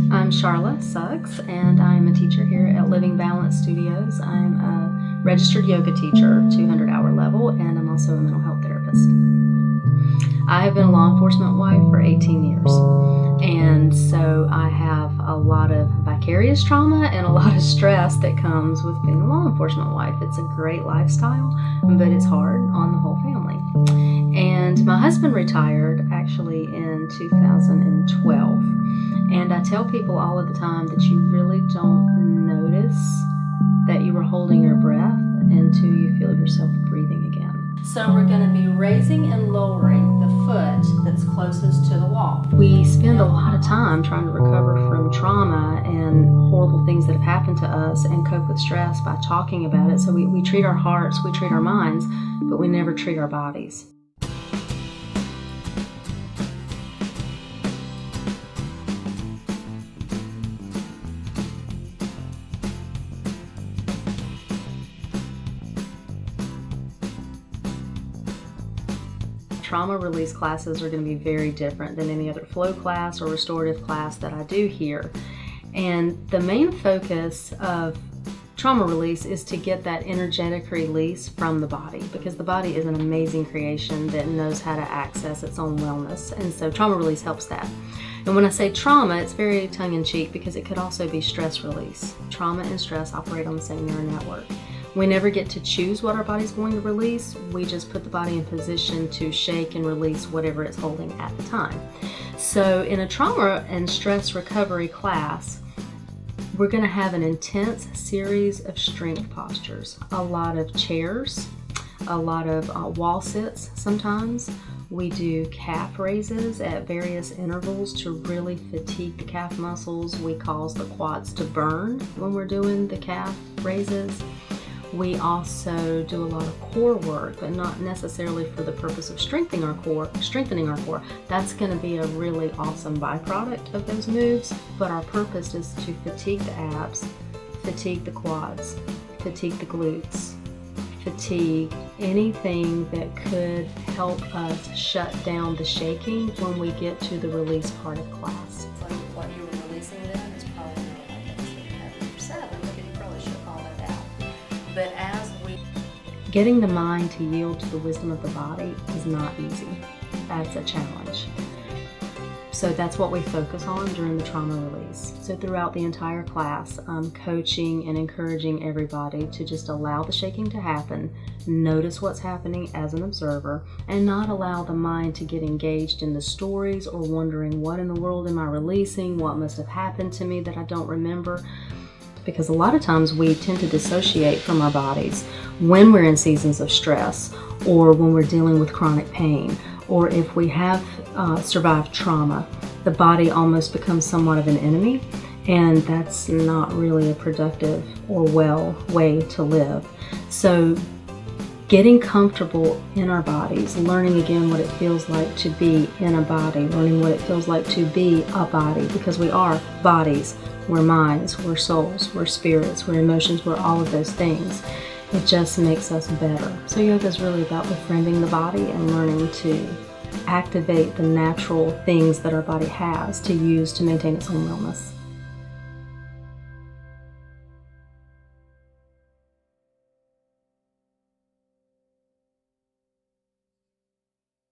I'm Charla Suggs, and I'm a teacher here at Living Balance Studios. I'm a registered yoga teacher, 200-hour level, and I'm also a mental health therapist. I have been a law enforcement wife for 18 years, and so I have a lot of vicarious trauma and a lot of stress that comes with being a law enforcement wife. It's a great lifestyle, but it's hard on the whole family. And my husband retired actually in 2012. And I tell people all of the time that you really don't notice that you were holding your breath until you feel yourself breathing again. So we're going to be raising and lowering the foot that's closest to the wall. We spend a lot of time trying to recover from trauma and horrible things that have happened to us and cope with stress by talking about it. So we treat our hearts, we treat our minds, but we never treat our bodies. Trauma release classes are going to be very different than any other flow class or restorative class that I do here. And the main focus of trauma release is to get that energetic release from the body, because the body is an amazing creation that knows how to access its own wellness. And so trauma release helps that. And when I say trauma, it's very tongue-in-cheek because it could also be stress release. Trauma and stress operate on the same neural network. We never get to choose what our body's going to release. We just put the body in position to shake and release whatever it's holding at the time. So in a trauma and stress recovery class, we're going to have an intense series of strength postures. A lot of chairs, a lot of wall sits sometimes. We do calf raises at various intervals to really fatigue the calf muscles. We cause the quads to burn when we're doing the calf raises. We also do a lot of core work, but not necessarily for the purpose of strengthening our core. That's going to be a really awesome byproduct of those moves, but our purpose is to fatigue the abs, fatigue the quads, fatigue the glutes, fatigue anything that could help us shut down the shaking when we get to the release part of class. Like what you were releasing then is probably not like that. So you have your 7, but you probably should call that out. But as we... Getting the mind to yield to the wisdom of the body is not easy. That's a challenge. So that's what we focus on during the trauma release. So throughout the entire class, I'm coaching and encouraging everybody to just allow the shaking to happen, notice what's happening as an observer, and not allow the mind to get engaged in the stories or wondering, what in the world am I releasing? What must have happened to me that I don't remember? Because a lot of times we tend to dissociate from our bodies when we're in seasons of stress, or when we're dealing with chronic pain, or if we have survived trauma. The body almost becomes somewhat of an enemy, and that's not really a productive or well way to live. So getting comfortable in our bodies, learning again what it feels like to be in a body, learning what it feels like to be a body, because we are bodies. We're minds, we're souls, we're spirits, we're emotions, we're all of those things. It just makes us better. So yoga is really about befriending the body and learning to activate the natural things that our body has to use to maintain its own wellness.